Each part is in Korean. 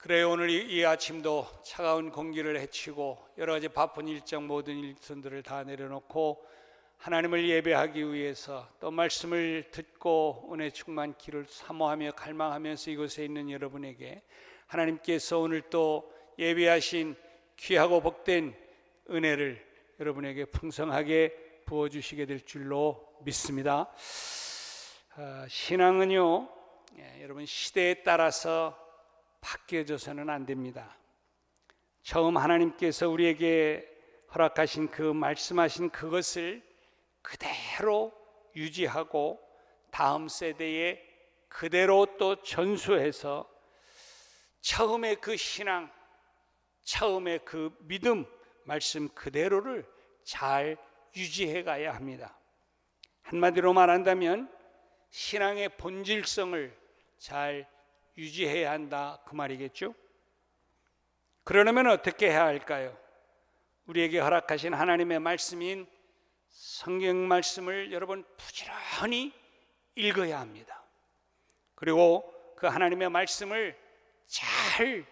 그래요. 오늘 이 아침도 차가운 공기를 헤치고 여러 가지 바쁜 일정 모든 일선들을 다 내려놓고 하나님을 예배하기 위해서 또 말씀을 듣고 은혜 충만 길을 사모하며 갈망하면서 이곳에 있는 여러분에게 하나님께서 오늘 또 예배하신 귀하고 복된 은혜를 여러분에게 풍성하게 부어주시게 될 줄로 믿습니다. 신앙은요, 여러분 시대에 따라서 바뀌어져서는 안 됩니다. 처음 하나님께서 우리에게 허락하신 그 말씀하신 그것을 그대로 유지하고 다음 세대에 그대로 또 전수해서 처음의 그 신앙, 처음의 그 믿음, 말씀 그대로를 잘 유지해 가야 합니다. 한마디로 말한다면 신앙의 본질성을 잘 유지해야 한다 그 말이겠죠. 그러려면 어떻게 해야 할까요? 우리에게 허락하신 하나님의 말씀인 성경 말씀을 여러분 부지런히 읽어야 합니다. 그리고 그 하나님의 말씀을 잘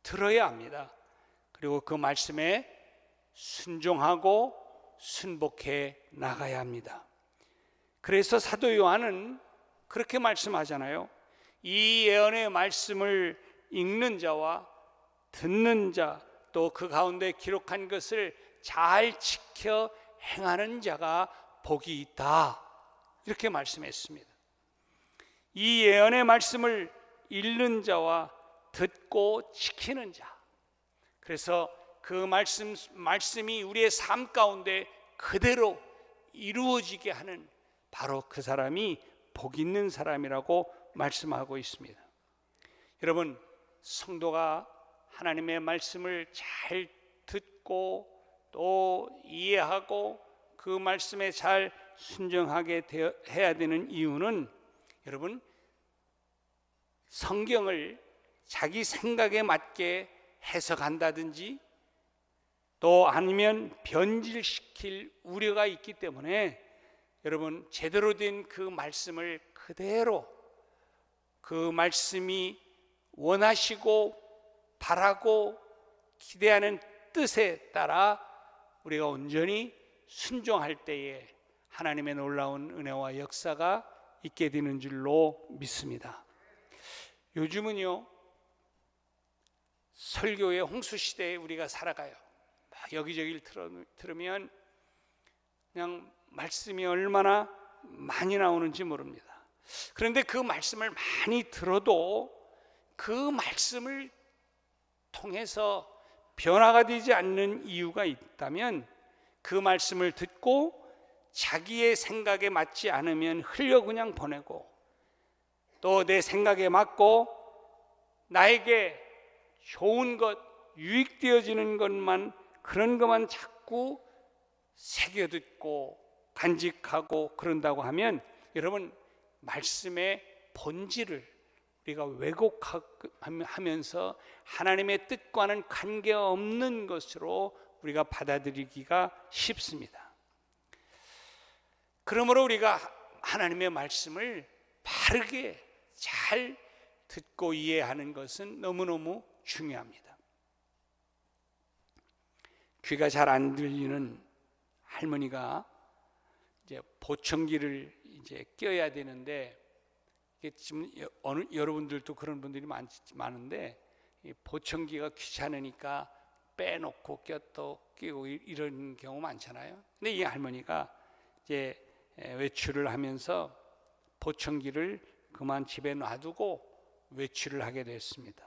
들어야 합니다. 그리고 그 말씀에 순종하고 순복해 나가야 합니다. 그래서 사도 요한은 그렇게 말씀하잖아요. 이 예언의 말씀을 읽는 자와 듣는 자, 또 그 가운데 기록한 것을 잘 지켜 행하는 자가 복이 있다, 이렇게 말씀했습니다. 이 예언의 말씀을 읽는 자와 듣고 지키는 자, 그래서 그 말씀이 우리의 삶 가운데 그대로 이루어지게 하는 바로 그 사람이 복 있는 사람이라고 말씀하고 있습니다. 여러분, 성도가 하나님의 말씀을 잘 듣고 또 이해하고 그 말씀에 잘 순종하게 해야 되는 이유는, 여러분, 성경을 자기 생각에 맞게 해석한다든지 또 아니면 변질시킬 우려가 있기 때문에 여러분, 제대로 된 그 말씀을 그대로 그 말씀이 원하시고 바라고 기대하는 뜻에 따라 우리가 온전히 순종할 때에 하나님의 놀라운 은혜와 역사가 있게 되는 줄로 믿습니다. 요즘은요, 설교의 홍수시대에 우리가 살아가요. 여기저기를 들으면 그냥 말씀이 얼마나 많이 나오는지 모릅니다. 그런데 그 말씀을 많이 들어도 그 말씀을 통해서 변화가 되지 않는 이유가 있다면, 그 말씀을 듣고 자기의 생각에 맞지 않으면 흘려 그냥 보내고, 또 내 생각에 맞고 나에게 좋은 것, 유익되어지는 것만, 그런 것만 자꾸 새겨듣고 간직하고 그런다고 하면, 여러분, 말씀의 본질을 우리가 왜곡하면서 하나님의 뜻과는 관계없는 것으로 우리가 받아들이기가 쉽습니다. 그러므로 우리가 하나님의 말씀을 바르게 잘 듣고 이해하는 것은 너무너무 중요합니다. 귀가 잘 안 들리는 할머니가 이제 보청기를 이제 껴야 되는데, 지금 여러분들도 그런 분들이 많은데, 보청기가 귀찮으니까 빼놓고 껴도 끼고 이런 경우 많잖아요. 근데 이 할머니가 이제 외출을 하면서 보청기를 그만 집에 놔두고 외출을 하게 됐습니다.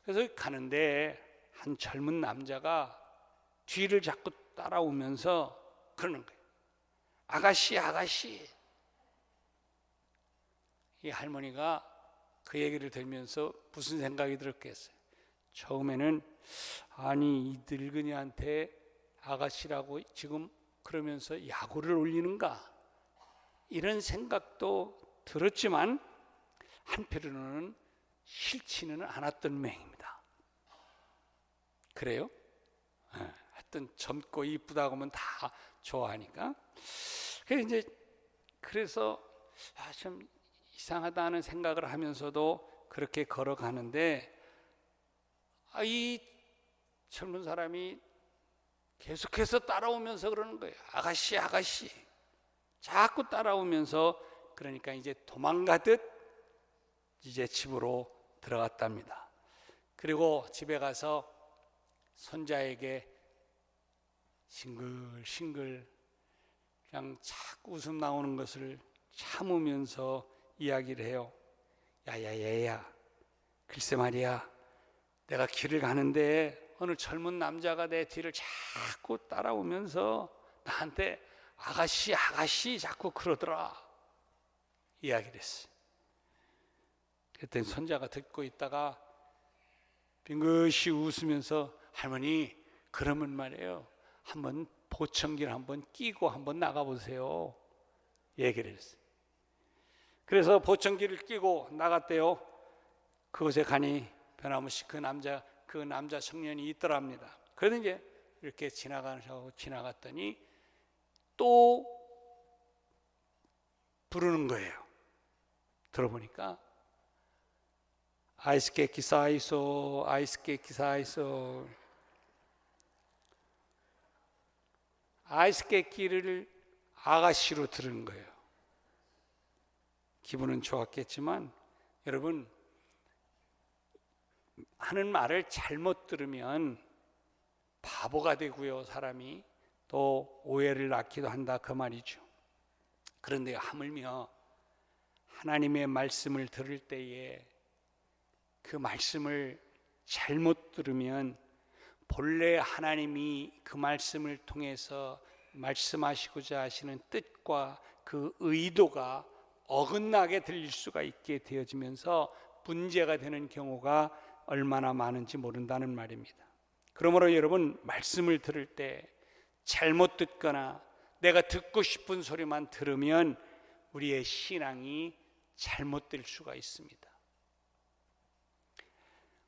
그래서 가는데 한 젊은 남자가 뒤를 자꾸 따라오면서 그러는 거예요. 아가씨, 아가씨. 이 할머니가 그 얘기를 들으면서 무슨 생각이 들었겠어요? 처음에는 아니, 이 늙은이한테 아가씨라고 지금 그러면서 야구를 올리는가, 이런 생각도 들었지만 한편으로는 싫지는 않았던 모양입니다. 그래요? 하여튼 젊고 이쁘다고 하면 다 좋아하니까. 그래서 좀 이상하다는 생각을 하면서도 그렇게 걸어가는데 이 젊은 사람이 계속해서 따라오면서 그러는 거예요. 아가씨, 아가씨. 자꾸 따라오면서 그러니까 이제 도망가듯 이제 집으로 들어갔답니다. 그리고 집에 가서 손자에게 싱글싱글 그냥 자꾸 웃음 나오는 것을 참으면서 이야기를 해요. 야야 얘야, 글쎄 말이야, 내가 길을 가는데 어느 젊은 남자가 내 뒤를 자꾸 따라오면서 나한테 아가씨 아가씨 자꾸 그러더라, 이야기를 했어요. 그랬더니 손자가 듣고 있다가 빙긋이 웃으면서 할머니, 그러면 말이에요, 한번 보청기를 한번 끼고 한번 나가보세요, 얘기를 했어요. 그래서 보청기를 끼고 나갔대요. 그곳에 가니 변함없이 그 남자 청년이 있더랍니다. 그래서 이제 이렇게 지나갔더니 또 부르는 거예요. 들어보니까 아이스케이키 사이소, 아이스케이키 사이소. 아이스케이키를 아가씨로 들은 거예요. 기분은 좋았겠지만 여러분, 하는 말을 잘못 들으면 바보가 되고요, 사람이 또 오해를 낳기도 한다, 그 말이죠. 그런데 하물며 하나님의 말씀을 들을 때에 그 말씀을 잘못 들으면 본래 하나님이 그 말씀을 통해서 말씀하시고자 하시는 뜻과 그 의도가 어긋나게 들릴 수가 있게 되어지면서 문제가 되는 경우가 얼마나 많은지 모른다는 말입니다. 그러므로 여러분, 말씀을 들을 때 잘못 듣거나 내가 듣고 싶은 소리만 들으면 우리의 신앙이 잘못될 수가 있습니다.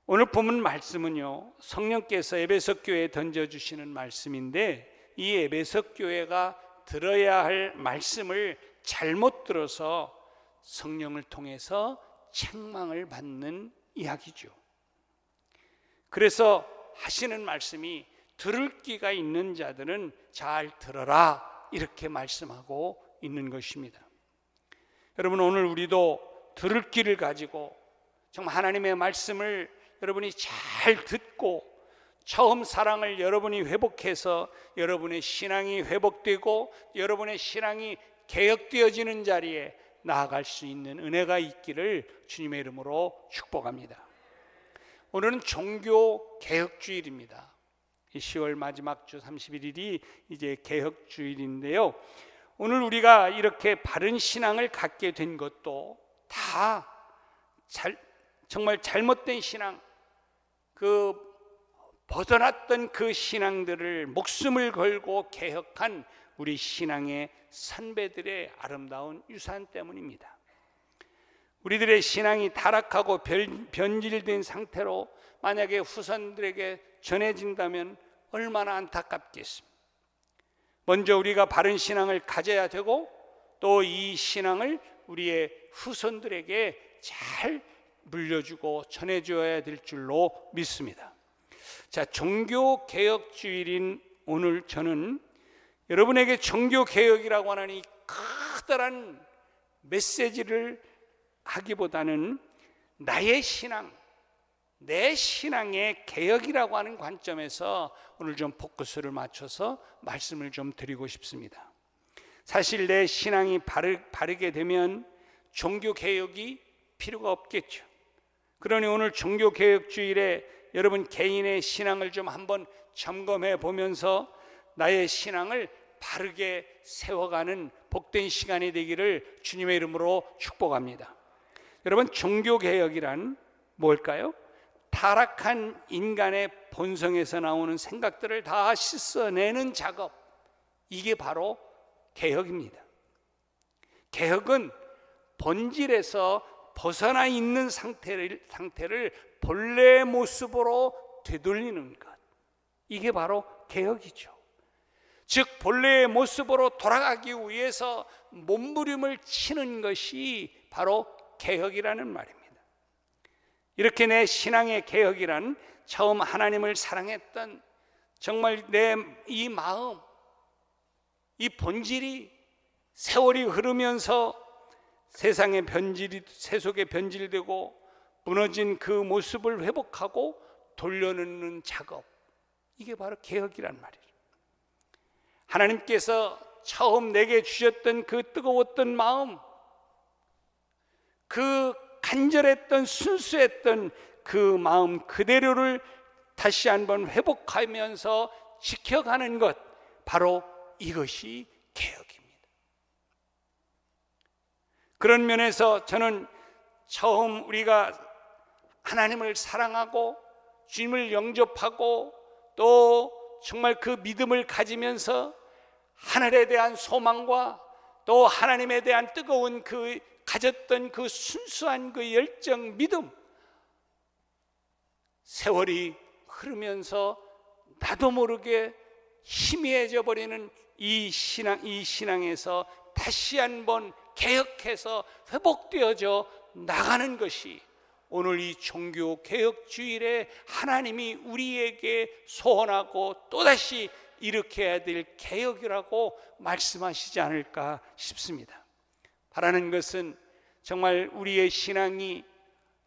오늘 본문 말씀은요, 성령께서 에베소 교회에 던져주시는 말씀인데 이 에베소 교회가 들어야 할 말씀을 잘못 들어서 성령을 통해서 책망을 받는 이야기죠. 그래서 하시는 말씀이 들을 귀가 있는 자들은 잘 들어라, 이렇게 말씀하고 있는 것입니다. 여러분, 오늘 우리도 들을 귀를 가지고 정말 하나님의 말씀을 여러분이 잘 듣고 처음 사랑을 여러분이 회복해서 여러분의 신앙이 회복되고 여러분의 신앙이 개혁되어지는 자리에 나아갈 수 있는 은혜가 있기를 주님의 이름으로 축복합니다. 오늘은 종교 개혁주일입니다. 10월 마지막 주 31일이 이제 개혁주일인데요. 오늘 우리가 이렇게 바른 신앙을 갖게 된 것도 다 정말 잘못된 신앙, 벗어났던 그 신앙들을 목숨을 걸고 개혁한 우리 신앙의 선배들의 아름다운 유산 때문입니다. 우리들의 신앙이 타락하고 변질된 상태로 만약에 후손들에게 전해진다면 얼마나 안타깝겠습니까? 먼저 우리가 바른 신앙을 가져야 되고 또 이 신앙을 우리의 후손들에게 잘 물려주고 전해줘야 될 줄로 믿습니다. 자, 종교개혁주일인 오늘 저는 여러분에게 종교개혁이라고 하는 이 커다란 메시지를 하기보다는 나의 신앙, 내 신앙의 개혁이라고 하는 관점에서 오늘 좀 포커스를 맞춰서 말씀을 좀 드리고 싶습니다. 사실 내 신앙이 바르게 되면 종교개혁이 필요가 없겠죠. 그러니 오늘 종교개혁주일에 여러분 개인의 신앙을 좀 한번 점검해 보면서 나의 신앙을 바르게 세워가는 복된 시간이 되기를 주님의 이름으로 축복합니다. 여러분, 종교개혁이란 뭘까요? 타락한 인간의 본성에서 나오는 생각들을 다 씻어내는 작업, 이게 바로 개혁입니다. 개혁은 본질에서 벗어나 있는 상태를 본래의 모습으로 되돌리는 것, 이게 바로 개혁이죠. 즉 본래의 모습으로 돌아가기 위해서 몸부림을 치는 것이 바로 개혁이라는 말입니다. 이렇게 내 신앙의 개혁이란 처음 하나님을 사랑했던 정말 내 이 마음, 이 본질이 세월이 흐르면서 세상의 세속에 변질되고 무너진 그 모습을 회복하고 돌려놓는 작업, 이게 바로 개혁이란 말이에요. 하나님께서 처음 내게 주셨던 그 뜨거웠던 마음, 그 간절했던 순수했던 그 마음 그대로를 다시 한번 회복하면서 지켜가는 것, 바로 이것이 개혁입니다. 그런 면에서 저는 처음 우리가 하나님을 사랑하고 주님을 영접하고 또 정말 그 믿음을 가지면서 하늘에 대한 소망과 또 하나님에 대한 뜨거운 그 가졌던 그 순수한 그 열정, 믿음, 세월이 흐르면서 나도 모르게 희미해져 버리는 이 신앙에서 다시 한번 개혁해서 회복되어져 나가는 것이 오늘 이 종교 개혁 주일에 하나님이 우리에게 소원하고 또다시 일으켜야 될 개혁이라고 말씀하시지 않을까 싶습니다. 바라는 것은 정말 우리의 신앙이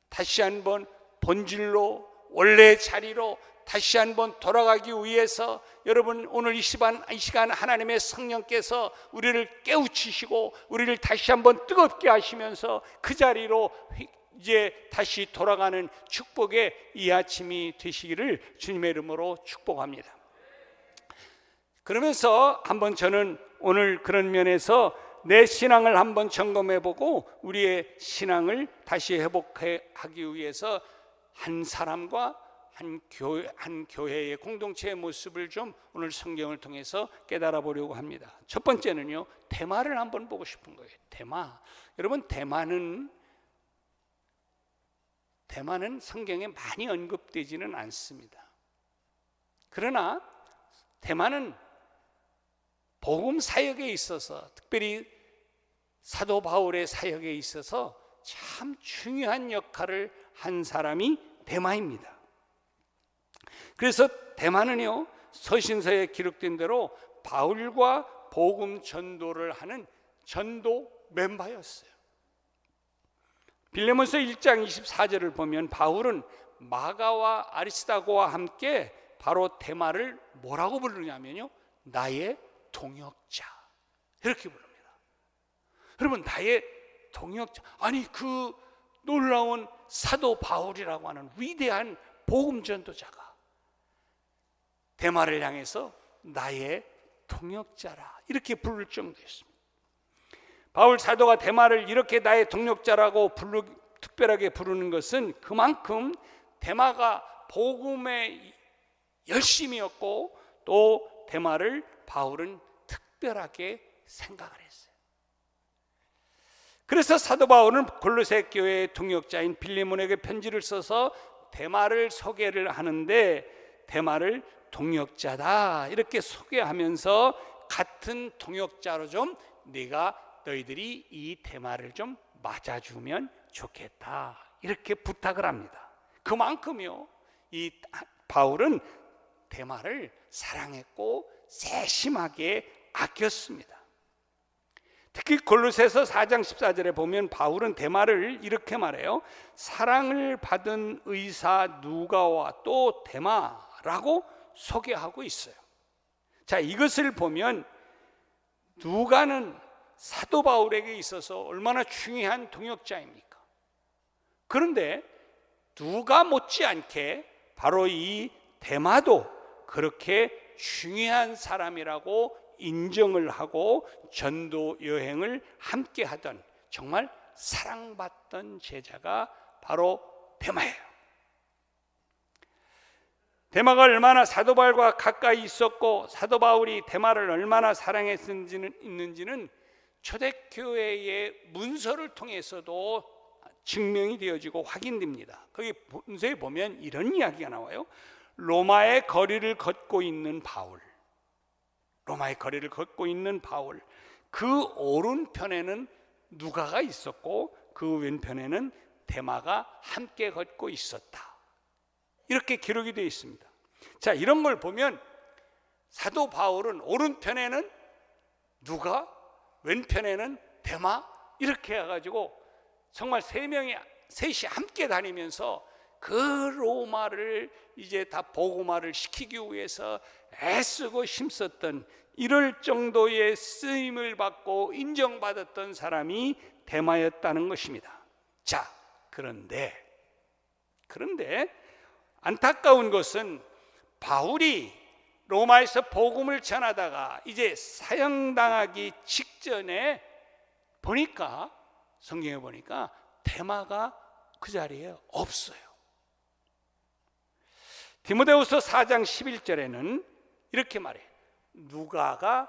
다시 한번 본질로, 원래의 자리로 다시 한번 돌아가기 위해서 여러분, 오늘 이 시간 하나님의 성령께서 우리를 깨우치시고 우리를 다시 한번 뜨겁게 하시면서 그 자리로 이제 다시 돌아가는 축복의 이 아침이 되시기를 주님의 이름으로 축복합니다. 그러면서 한번 저는 오늘 그런 면에서 내 신앙을 한번 점검해보고 우리의 신앙을 다시 회복하기 위해서 한 사람과 한 교회의 공동체의 모습을 좀 오늘 성경을 통해서 깨달아 보려고 합니다. 첫 번째는요, 대마를 한번 보고 싶은 거예요. 대마. 여러분, 대마는 성경에 많이 언급되지는 않습니다. 그러나 대마는 복음 사역에 있어서, 특별히 사도 바울의 사역에 있어서 참 중요한 역할을 한 사람이 대마입니다. 그래서 대마는요, 서신서에 기록된 대로 바울과 복음 전도를 하는 전도 멤버였어요. 빌레몬서 1장 24절을 보면 바울은 마가와 아리스다고와 함께 바로 대마를 뭐라고 부르냐면요, 나의 동역자, 이렇게 부릅니다. 여러분, 나의 동역자, 아니 그 놀라운 사도 바울이라고 하는 위대한 복음 전도자가 대마를 향해서 나의 동역자라 이렇게 부를 정도였습니다. 바울 사도가 대마를 이렇게 나의 동역자라고 특별하게 부르는 것은 그만큼 대마가 복음의 열심이었고 또 대마를 바울은 특별하게 생각을 했어요. 그래서 사도 바울은 골로새 교회의 동역자인 빌레몬에게 편지를 써서 대마를 소개를 하는데, 대마를 동역자다 이렇게 소개하면서 같은 동역자로 좀 너희들이 이 대마를 좀 맞아주면 좋겠다 이렇게 부탁을 합니다. 그만큼요, 이 바울은 대마를 사랑했고 세심하게 아꼈습니다. 특히 골로새서 4장 14절에 보면 바울은 대마를 이렇게 말해요. 사랑을 받은 의사 누가와 또 대마라고 소개하고 있어요. 자, 이것을 보면 누가는 사도 바울에게 있어서 얼마나 중요한 동역자입니까? 그런데 누가 못지않게 바로 이 대마도 그렇게 중요한 사람이라고 인정을 하고 전도 여행을 함께 하던 정말 사랑받던 제자가 바로 대마예요. 대마가 얼마나 사도 바울과 가까이 있었고 사도 바울이 대마를 얼마나 사랑했는지는 초대교회의 문서를 통해서도 증명이 되어지고 확인됩니다. 거기 문서에 보면 이런 이야기가 나와요. 로마의 거리를 걷고 있는 바울, 그 오른편에는 누가가 있었고 그 왼편에는 대마가 함께 걷고 있었다. 이렇게 기록이 되어 있습니다. 자, 이런 걸 보면 사도 바울은 오른편에는 누가, 왼편에는 대마, 이렇게 해가지고 정말 셋이 함께 다니면서 그 로마를 이제 다 복음화를 시키기 위해서 애쓰고 힘썼던, 이럴 정도의 쓰임을 받고 인정받았던 사람이 대마였다는 것입니다. 자, 그런데 안타까운 것은 바울이 로마에서 복음을 전하다가 이제 사형당하기 직전에 보니까, 성경에 보니까 대마가 그 자리에 없어요. 디모데후서 4장 11절에는 이렇게 말해요. 누가만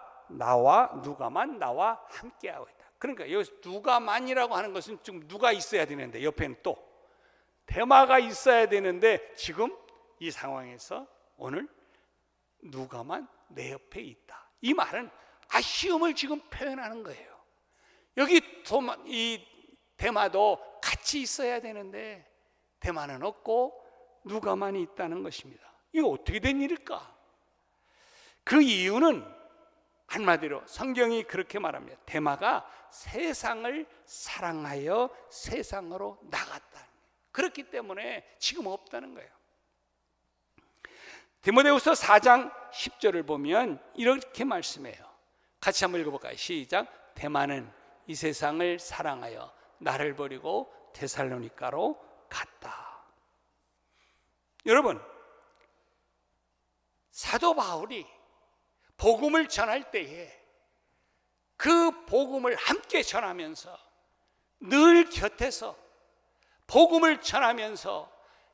나와 함께하고 있다. 그러니까 여기서 누가만이라고 하는 것은 지금 누가 있어야 되는데, 옆에는 또 대마가 있어야 되는데, 지금 이 상황에서 오늘 누가만 내 옆에 있다. 이 말은 아쉬움을 지금 표현하는 거예요. 여기 이 대마도 같이 있어야 되는데 대마는 없고 누가만 있다는 것입니다. 이거 어떻게 된 일일까? 그 이유는 한마디로 성경이 그렇게 말합니다. 대마가 세상을 사랑하여 세상으로 나갔다. 그렇기 때문에 지금 없다는 거예요. 디모데후서 4장 10절을 보면 이렇게 말씀해요. 같이 한번 읽어볼까요? 시작. 대마는 이 세상을 사랑하여 나를 버리고 데살로니가로 갔다. 여러분, 사도 바울이 복음을 전할 때에 그 복음을 함께 전하면서 늘 곁에서 복음을 전하면서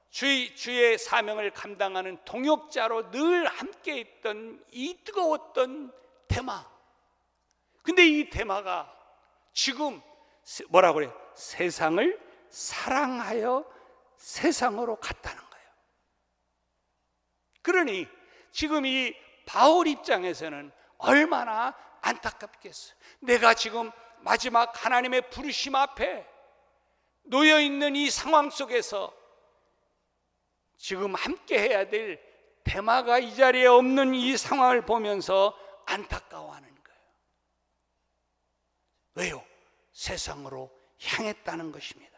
주의 사명을 감당하는 동역자로 늘 함께 있던 이 뜨거웠던 대마. 근데 이 대마가 지금 뭐라고 그래요? 세상을 사랑하여 세상으로 갔다는 거예요. 그러니 지금 이 바울 입장에서는 얼마나 안타깝겠어요. 내가 지금 마지막 하나님의 부르심 앞에 놓여 있는 이 상황 속에서 지금 함께 해야 될 대마가 이 자리에 없는 이 상황을 보면서 안타까워하는 거예요. 왜요? 세상으로 향했다는 것입니다.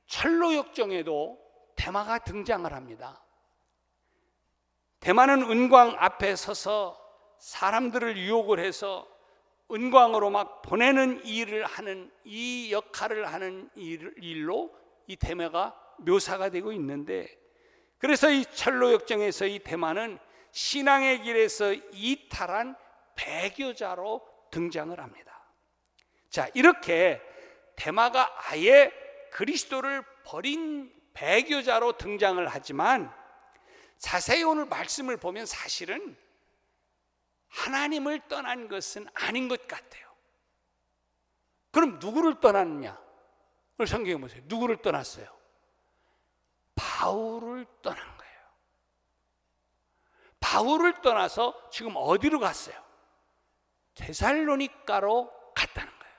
철로 역정에도 대마가 등장을 합니다. 대마는 은광 앞에 서서 사람들을 유혹을 해서 은광으로 막 보내는 일을 하는, 이 역할을 하는 일로 이 대마가 묘사가 되고 있는데, 그래서 이 철로 역정에서 이 대마는 신앙의 길에서 이탈한 배교자로 등장을 합니다. 자, 이렇게 대마가 아예 그리스도를 버린 배교자로 등장을 하지만 자세히 오늘 말씀을 보면 사실은 하나님을 떠난 것은 아닌 것 같아요. 그럼 누구를 떠났느냐? 오늘 성경에 보세요. 누구를 떠났어요? 바울을 떠난 거예요. 바울을 떠나서 지금 어디로 갔어요? 데살로니가로 갔다는 거예요.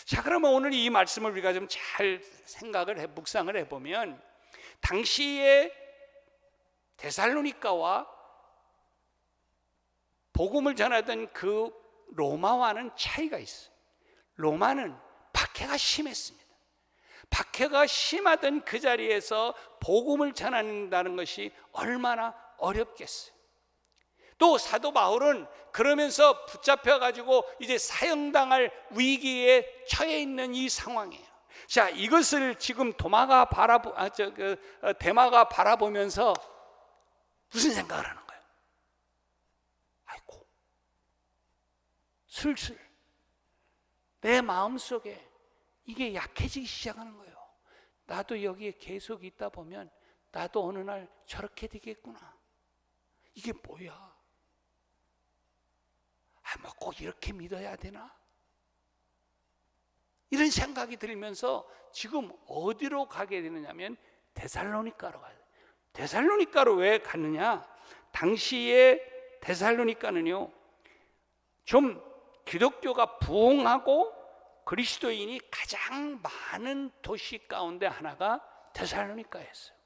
자, 그러면 오늘 이 말씀을 우리가 좀 잘 묵상을 해보면 당시에 데살로니가와 복음을 전하던 그 로마와는 차이가 있어요. 로마는 박해가 심했습니다. 박해가 심하던 그 자리에서 복음을 전한다는 것이 얼마나 어렵겠어요. 또 사도 바울은 그러면서 붙잡혀가지고 이제 사형당할 위기에 처해 있는 이 상황이에요. 자, 이것을 지금 대마가 바라보면서 무슨 생각을 하는 거예요? 아이고, 슬슬 내 마음속에 이게 약해지기 시작하는 거예요. 나도 여기에 계속 있다 보면 나도 어느 날 저렇게 되겠구나. 이게 뭐야? 뭐 꼭 이렇게 믿어야 되나? 이런 생각이 들면서 지금 어디로 가게 되느냐면 데살로니가로 가요. 데살로니가로 왜 갔느냐? 당시에 데살로니가는요, 좀 기독교가 부흥하고 그리스도인이 가장 많은 도시 가운데 하나가 데살로니가였어요.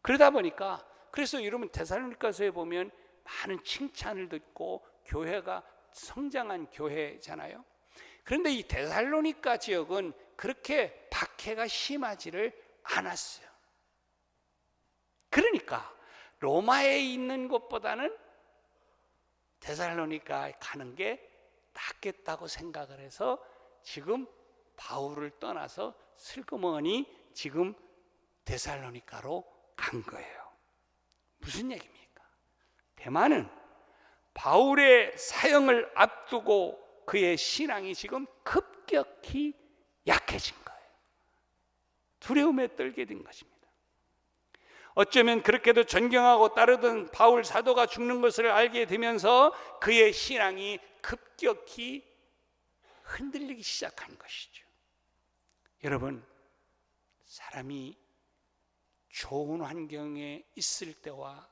그러다 보니까 그래서 여러분 데살로니가서에 보면 많은 칭찬을 듣고 교회가 성장한 교회잖아요. 그런데 이 데살로니가 지역은 그렇게 박해가 심하지를 않았어요. 그러니까 로마에 있는 것보다는 데살로니가에 가는 게 낫겠다고 생각을 해서 지금 바울을 떠나서 슬그머니 지금 데살로니가로 간 거예요. 무슨 얘기입니까? 대만은 바울의 사형을 앞두고 그의 신앙이 지금 급격히 약해진 거예요. 두려움에 떨게 된 것입니다. 어쩌면 그렇게도 존경하고 따르던 바울 사도가 죽는 것을 알게 되면서 그의 신앙이 급격히 흔들리기 시작한 것이죠. 여러분, 사람이 좋은 환경에 있을 때와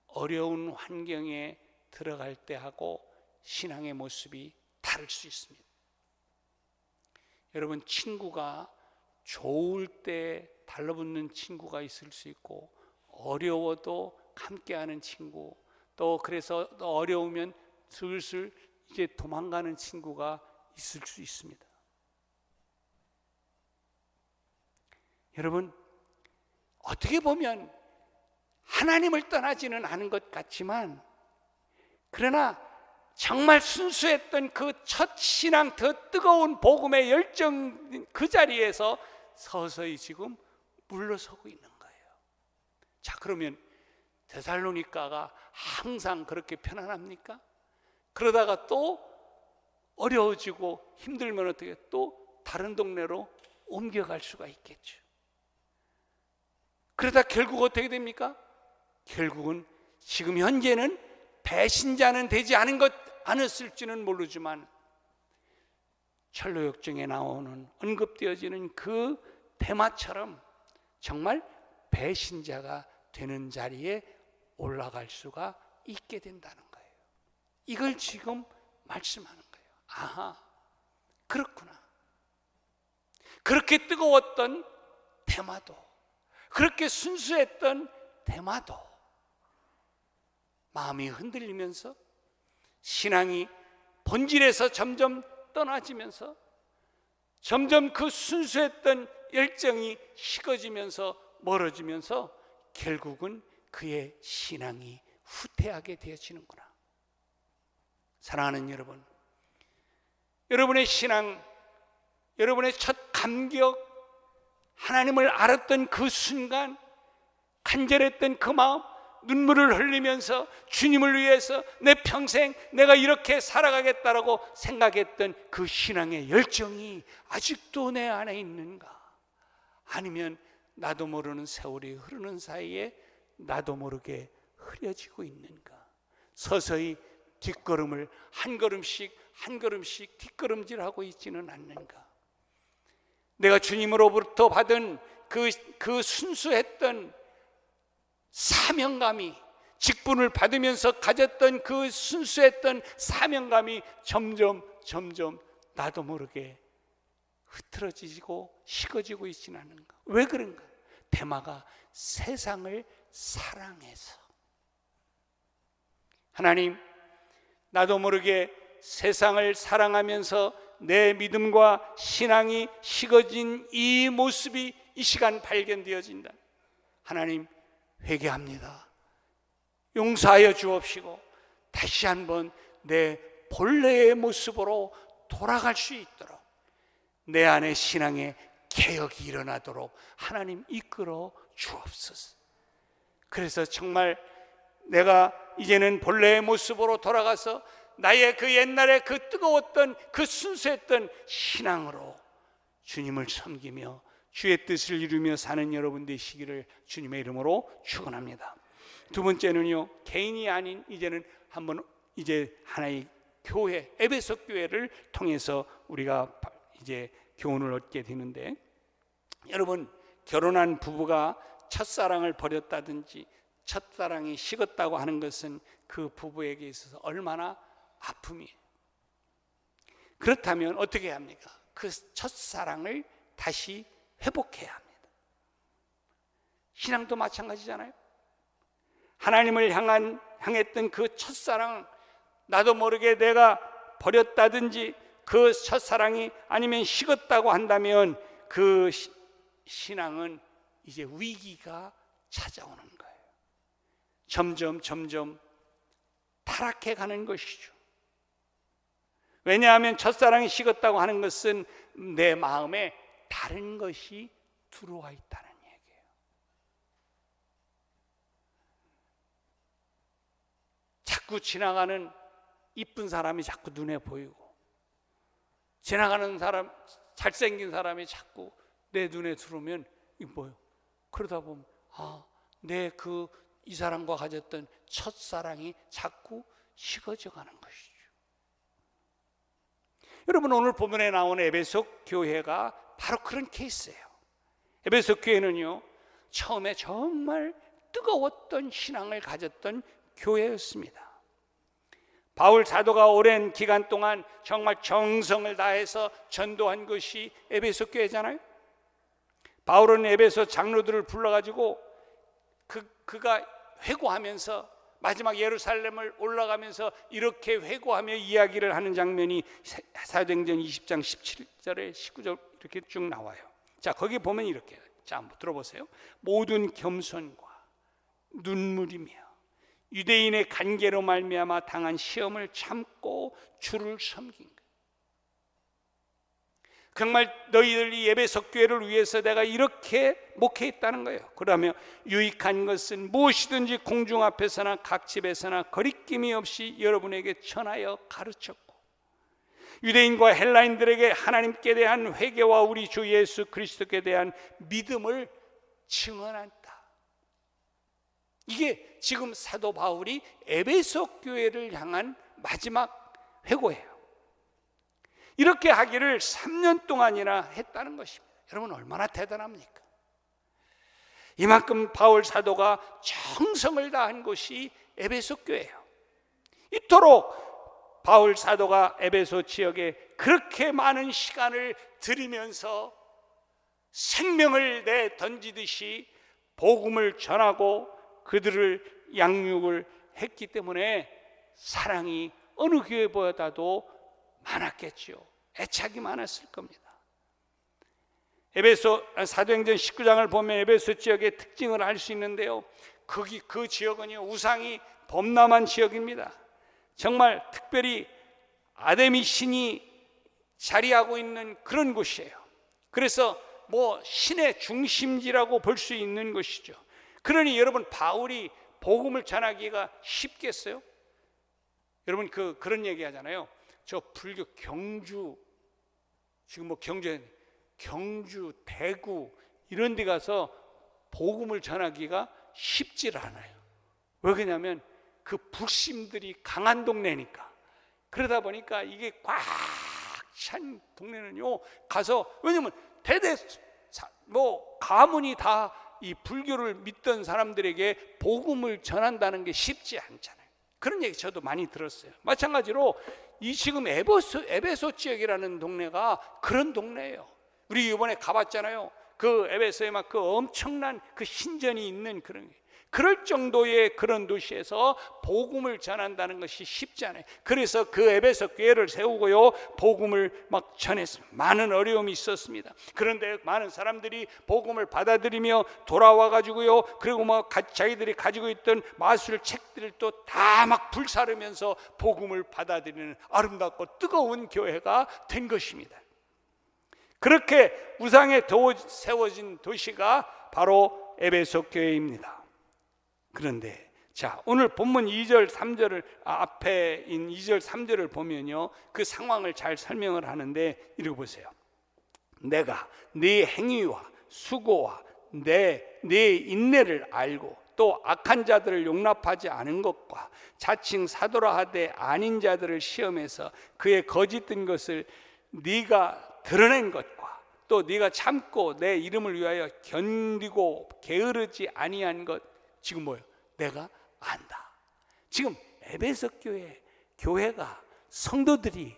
어려운 환경에 들어갈 때하고 신앙의 모습이 다를 수 있습니다. 여러분, 친구가 좋을 때 달라붙는 친구가 있을 수 있고, 어려워도 함께하는 친구, 또 그래서 어려우면 슬슬 이제 도망가는 친구가 있을 수 있습니다. 여러분, 어떻게 보면 하나님을 떠나지는 않은 것 같지만, 그러나 정말 순수했던 그 첫 신앙, 더 뜨거운 복음의 열정 그 자리에서 서서히 지금 물러서고 있는 거예요. 자, 그러면 데살로니가가 항상 그렇게 편안합니까? 그러다가 또 어려워지고 힘들면 어떻게 또 다른 동네로 옮겨갈 수가 있겠죠. 그러다 결국 어떻게 됩니까? 결국은 지금 현재는 배신자는 되지 않았을지는 모르지만 철로역정에 나오는 언급되어지는 그 대마처럼 정말 배신자가 되는 자리에 올라갈 수가 있게 된다는 거예요. 이걸 지금 말씀하는 거예요. 아하, 그렇구나. 그렇게 뜨거웠던 대마도, 그렇게 순수했던 대마도 마음이 흔들리면서 신앙이 본질에서 점점 떠나지면서 점점 그 순수했던 열정이 식어지면서 멀어지면서 결국은 그의 신앙이 후퇴하게 되어지는구나. 사랑하는 여러분, 여러분의 신앙, 여러분의 첫 감격, 하나님을 알았던 그 순간, 간절했던 그 마음, 눈물을 흘리면서 주님을 위해서 내 평생 내가 이렇게 살아가겠다라고 생각했던 그 신앙의 열정이 아직도 내 안에 있는가? 아니면 나도 모르는 세월이 흐르는 사이에 나도 모르게 흐려지고 있는가? 서서히 뒷걸음을 한 걸음씩 한 걸음씩 뒷걸음질하고 있지는 않는가? 내가 주님으로부터 받은 그 순수했던 사명감이, 직분을 받으면서 가졌던 그 순수했던 사명감이 점점 나도 모르게 흐트러지고 식어지고 있지는 않은가? 왜 그런가? 대마가 세상을 사랑해서. 하나님, 나도 모르게 세상을 사랑하면서 내 믿음과 신앙이 식어진 이 모습이 이 시간 발견되어진다. 하나님, 회개합니다. 용서하여 주옵시고 다시 한번 내 본래의 모습으로 돌아갈 수 있도록 내 안에 신앙의 개혁이 일어나도록 하나님 이끌어 주옵소서. 그래서 정말 내가 이제는 본래의 모습으로 돌아가서 나의 그 옛날에 그 뜨거웠던 그 순수했던 신앙으로 주님을 섬기며 주의 뜻을 이루며 사는 여러분 되시기를 주님의 이름으로 축원합니다. 두 번째는요, 개인이 아닌 이제는 한번 이제 하나의 교회, 에베소 교회를 통해서 우리가 이제 교훈을 얻게 되는데, 여러분, 결혼한 부부가 첫사랑을 버렸다든지 첫사랑이 식었다고 하는 것은 그 부부에게 있어서 얼마나 아픔이에요. 그렇다면 어떻게 해야 합니까? 그 첫사랑을 다시 회복해야 합니다. 신앙도 마찬가지잖아요. 하나님을 향했던 그 첫사랑, 나도 모르게 내가 버렸다든지 그 첫사랑이 아니면 식었다고 한다면 그 신앙은 이제 위기가 찾아오는 거예요. 점점 타락해 가는 것이죠. 왜냐하면 첫사랑이 식었다고 하는 것은 내 마음에 다른 것이 들어와 있다는 얘기예요. 자꾸 지나가는 이쁜 사람이 자꾸 눈에 보이고, 지나가는 사람, 잘생긴 사람이 자꾸 내 눈에 들어오면 이게 뭐예요? 그러다 보면 이 사람과 가졌던 첫사랑이 자꾸 식어져 가는 것이죠. 여러분, 오늘 본문에 나오는 에베소 교회가 바로 그런 케이스예요. 에베소 교회는요, 처음에 정말 뜨거웠던 신앙을 가졌던 교회였습니다. 바울 사도가 오랜 기간 동안 정말 정성을 다해서 전도한 것이 에베소 교회잖아요. 바울은 에베소 장로들을 불러가지고 그가 회고하면서 마지막 예루살렘을 올라가면서 이렇게 회고하며 이야기를 하는 장면이 사도행전 20장 17절에 19절 이렇게 쭉 나와요. 자, 거기 보면 이렇게, 자, 한번 들어보세요. 모든 겸손과 눈물이며 유대인의 간계로 말미암아 당한 시험을 참고 주를 섬긴 것. 정말 너희들이 에베소 교회를 위해서 내가 이렇게 목회했다는 거예요. 그러면 유익한 것은 무엇이든지 공중 앞에서나 각 집에서나 거리낌이 없이 여러분에게 전하여 가르쳤고, 유대인과 헬라인들에게 하나님께 대한 회개와 우리 주 예수 그리스도께 대한 믿음을 증언한다. 이게 지금 사도 바울이 에베소 교회를 향한 마지막 회고예요. 이렇게 하기를 3년 동안이나 했다는 것입니다. 여러분, 얼마나 대단합니까? 이만큼 바울 사도가 정성을 다한 곳이 에베소 교회예요. 이토록 바울 사도가 에베소 지역에 그렇게 많은 시간을 들이면서 생명을 내 던지듯이 복음을 전하고 그들을 양육을 했기 때문에 사랑이 어느 교회보다도 많았겠죠. 애착이 많았을 겁니다. 에베소 사도행전 19장을 보면 에베소 지역의 특징을 알 수 있는데요, 그 지역은요, 우상이 범람한 지역입니다. 정말 특별히 아데미 신이 자리하고 있는 그런 곳이에요. 그래서 신의 중심지라고 볼 수 있는 것이죠. 그러니 여러분, 바울이 복음을 전하기가 쉽겠어요? 여러분, 그런 얘기 하잖아요. 저 불교 경주, 지금 경주, 대구 이런 데 가서 복음을 전하기가 쉽질 않아요. 왜 그러냐면 그 불심들이 강한 동네니까. 그러다 보니까 이게 꽉 찬 동네는요, 가서, 왜냐면 가문이 다 이 불교를 믿던 사람들에게 복음을 전한다는 게 쉽지 않잖아요. 그런 얘기 저도 많이 들었어요. 마찬가지로 이 지금 에베소 지역이라는 동네가 그런 동네예요. 우리 이번에 가봤잖아요. 그 에베소에 막 그 엄청난 그 신전이 있는 그럴 정도의 그런 도시에서 복음을 전한다는 것이 쉽지 않아요. 그래서 그 에베소 교회를 세우고요, 복음을 막 전했습니다. 많은 어려움이 있었습니다. 그런데 많은 사람들이 복음을 받아들이며 돌아와 가지고요, 그리고 자기들이 가지고 있던 마술 책들을 또 다 막 불사르면서 복음을 받아들이는 아름답고 뜨거운 교회가 된 것입니다. 그렇게 우상에 세워진 도시가 바로 에베소 교회입니다. 그런데 자, 오늘 본문 2절 3절을 앞에인 2절 3절을 보면요, 그 상황을 잘 설명을 하는데 읽어보세요. 내가 네 행위와 수고와 네 인내를 알고 또 악한 자들을 용납하지 않은 것과 자칭 사도라 하되 아닌 자들을 시험해서 그의 거짓된 것을 네가 드러낸 것과 또 네가 참고 내 이름을 위하여 견디고 게으르지 아니한 것, 지금 뭐예요? 내가 안다. 지금 에베소 교회가 성도들이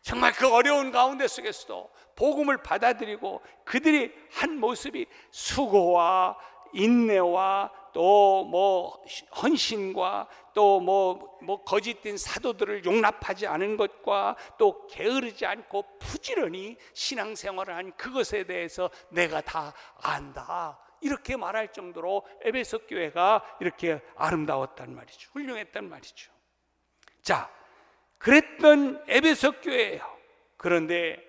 정말 그 어려운 가운데 속에서도 복음을 받아들이고 그들이 한 모습이 수고와 인내와 또 뭐 헌신과 또 뭐 거짓된 사도들을 용납하지 않은 것과 또 게으르지 않고 부지런히 신앙생활을 한 그것에 대해서 내가 다 안다, 이렇게 말할 정도로 에베소 교회가 이렇게 아름다웠단 말이죠. 훌륭했단 말이죠. 자, 그랬던 에베소 교회예요. 그런데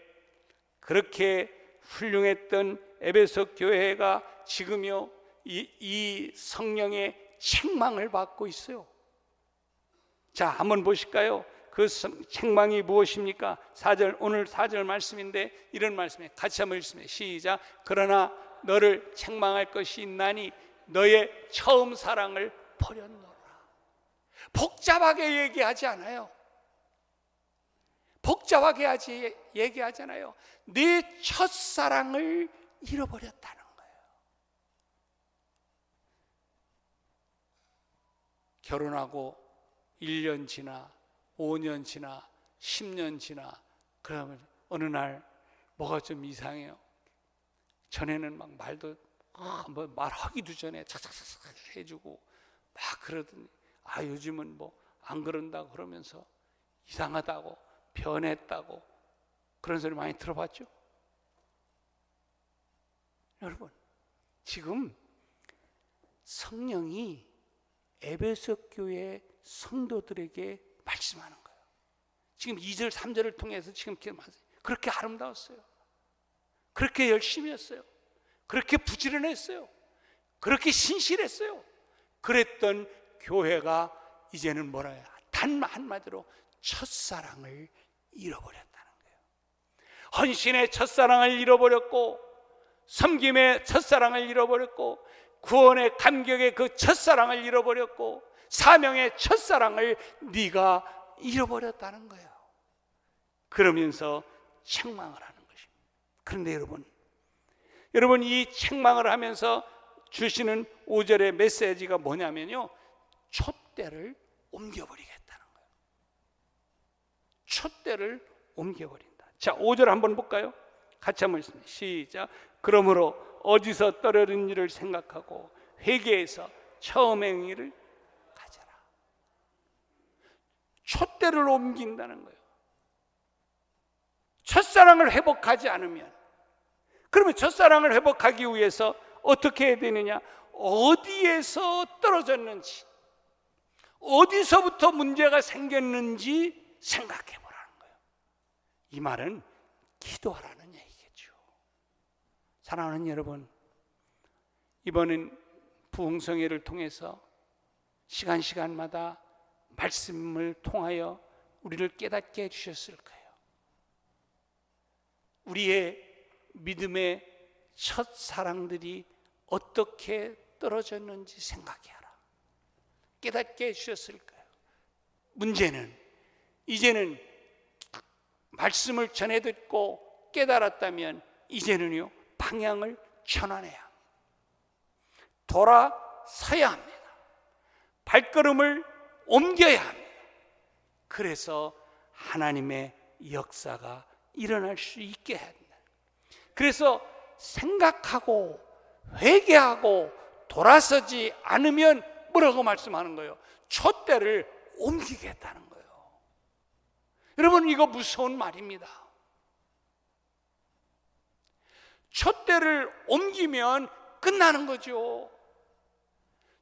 그렇게 훌륭했던 에베소 교회가 지금요 이 성령의 책망을 받고 있어요. 자, 한번 보실까요? 그 책망이 무엇입니까? 4절, 오늘 4절 말씀인데 이런 말씀이에요. 같이 한번 읽습니다. 시작. 그러나 너를 책망할 것이 있나니 너의 처음 사랑을 버렸노라. 복잡하게 얘기하지 않아요. 복잡하게 얘기하잖아요. 네 첫사랑을 잃어버렸다는 거예요. 결혼하고 1년 지나 5년 지나 10년 지나 그러면 어느 날 뭐가 좀 이상해요. 전에는 막 말도 뭐 말하기도 전에 착착착착 해주고 막 그러더니 요즘은 뭐 안 그런다고 그러면서 이상하다고 변했다고 그런 소리 많이 들어봤죠? 여러분, 지금 성령이 에베소 교회 성도들에게 말씀하는 거예요. 지금 2절 3절을 통해서 지금 그렇게 아름다웠어요. 그렇게 열심히 했어요. 그렇게 부지런했어요. 그렇게 신실했어요. 그랬던 교회가 이제는 뭐라 해요? 단 한마디로 첫사랑을 잃어버렸다는 거예요. 헌신의 첫사랑을 잃어버렸고, 섬김의 첫사랑을 잃어버렸고, 구원의 감격의 그 첫사랑을 잃어버렸고, 사명의 첫사랑을 네가 잃어버렸다는 거예요. 그러면서 책망을 하는 것입니다. 그런데 여러분 이 책망을 하면서 주시는 5절의 메시지가 뭐냐면요, 촛대를 옮겨버리겠다는 거예요. 촛대를 옮겨버린다. 자, 5절 한번 볼까요? 같이 한번 읽습니다. 시작. 그러므로 어디서 떨어진 일을 생각하고 회개해서 처음 행위를 가져라. 촛대를 옮긴다는 거예요. 첫사랑을 회복하지 않으면, 그러면 첫사랑을 회복하기 위해서 어떻게 해야 되느냐? 어디에서 떨어졌는지, 어디서부터 문제가 생겼는지 생각해 보라는 거예요. 이 말은 기도하라는 얘기겠죠. 사랑하는 여러분, 이번엔 부흥성회를 통해서 시간마다 말씀을 통하여 우리를 깨닫게 해주셨을 거예요. 우리의 믿음의 첫사랑들이 어떻게 떨어졌는지 생각해라. 깨닫게 해주셨을 거예요. 문제는 이제는 말씀을 전해 듣고 깨달았다면 이제는요, 방향을 전환해야 합니다. 돌아서야 합니다. 발걸음을 옮겨야 합니다. 그래서 하나님의 역사가 일어날 수 있게 해야 합니다. 그래서 생각하고 회개하고 돌아서지 않으면 뭐라고 말씀하는 거예요? 촛대를 옮기겠다는 거예요. 여러분, 이거 무서운 말입니다. 촛대를 옮기면 끝나는 거죠.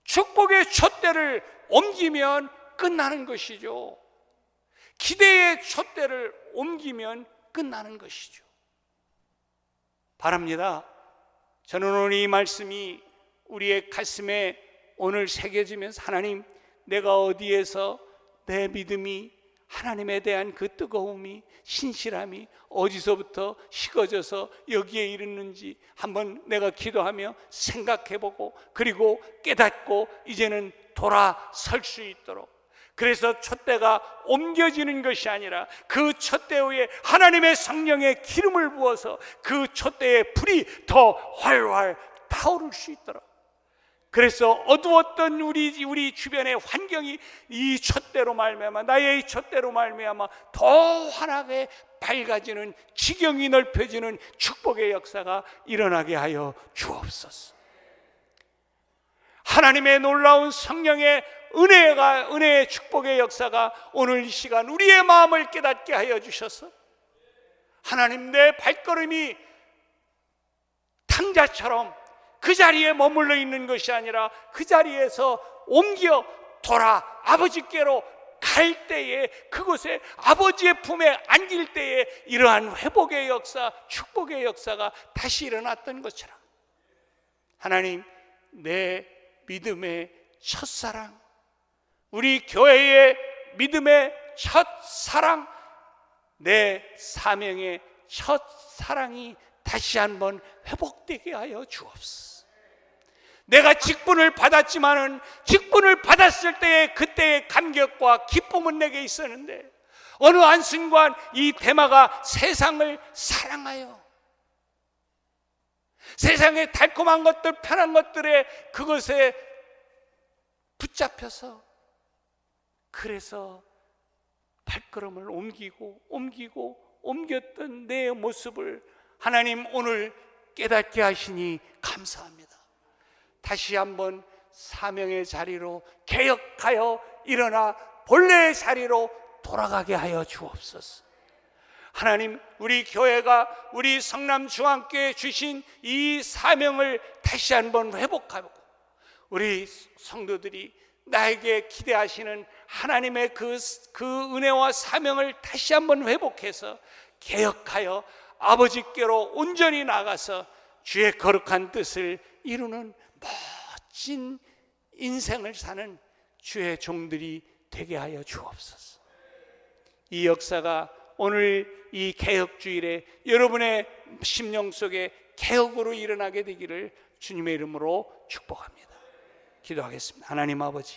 축복의 촛대를 옮기면 끝나는 것이죠. 기대의 촛대를 옮기면 끝나는 것이죠. 바랍니다. 저는 오늘 이 말씀이 우리의 가슴에 오늘 새겨지면서, 하나님, 내가 어디에서 내 믿음이, 하나님에 대한 그 뜨거움이, 신실함이 어디서부터 식어져서 여기에 이르는지 한번 내가 기도하며 생각해보고, 그리고 깨닫고 이제는 돌아설 수 있도록, 그래서 촛대가 옮겨지는 것이 아니라 그 촛대 위에 하나님의 성령의 기름을 부어서 그 촛대의 불이 더 활활 타오를 수 있도록, 그래서 어두웠던 우리 주변의 환경이 이 촛대로 말미암아, 나의 이 촛대로 말미암아 더 환하게 밝아지는, 지경이 넓혀지는 축복의 역사가 일어나게 하여 주옵소서. 하나님의 놀라운 성령의 은혜의 축복의 역사가 오늘 이 시간 우리의 마음을 깨닫게 하여 주셔서, 하나님, 내 발걸음이 탕자처럼 그 자리에 머물러 있는 것이 아니라 그 자리에서 옮겨 돌아 아버지께로 갈 때에, 그곳에 아버지의 품에 안길 때에 이러한 회복의 역사, 축복의 역사가 다시 일어났던 것처럼, 하나님, 내 믿음의 첫사랑, 우리 교회의 믿음의 첫사랑, 내 사명의 첫사랑이 다시 한번 회복되게 하여 주옵소서. 내가 직분을 받았지만은 직분을 받았을 때의 그때의 감격과 기쁨은 내게 있었는데, 어느 한순간 이 데마가 세상을 사랑하여 세상의 달콤한 것들, 편한 것들에 그것에 붙잡혀서, 그래서 발걸음을 옮겼던 내 모습을 하나님 오늘 깨닫게 하시니 감사합니다. 다시 한번 사명의 자리로 개혁하여 일어나 본래의 자리로 돌아가게 하여 주옵소서. 하나님, 우리 교회가, 우리 성남중앙교회 주신 이 사명을 다시 한번 회복하고, 우리 성도들이 나에게 기대하시는 하나님의 그 은혜와 사명을 다시 한번 회복해서 개혁하여 아버지께로 온전히 나가서 주의 거룩한 뜻을 이루는 멋진 인생을 사는 주의 종들이 되게 하여 주옵소서. 이 역사가 오늘 이 개혁주일에 여러분의 심령 속에 개혁으로 일어나게 되기를 주님의 이름으로 축복합니다. 기도하겠습니다. 하나님 아버지,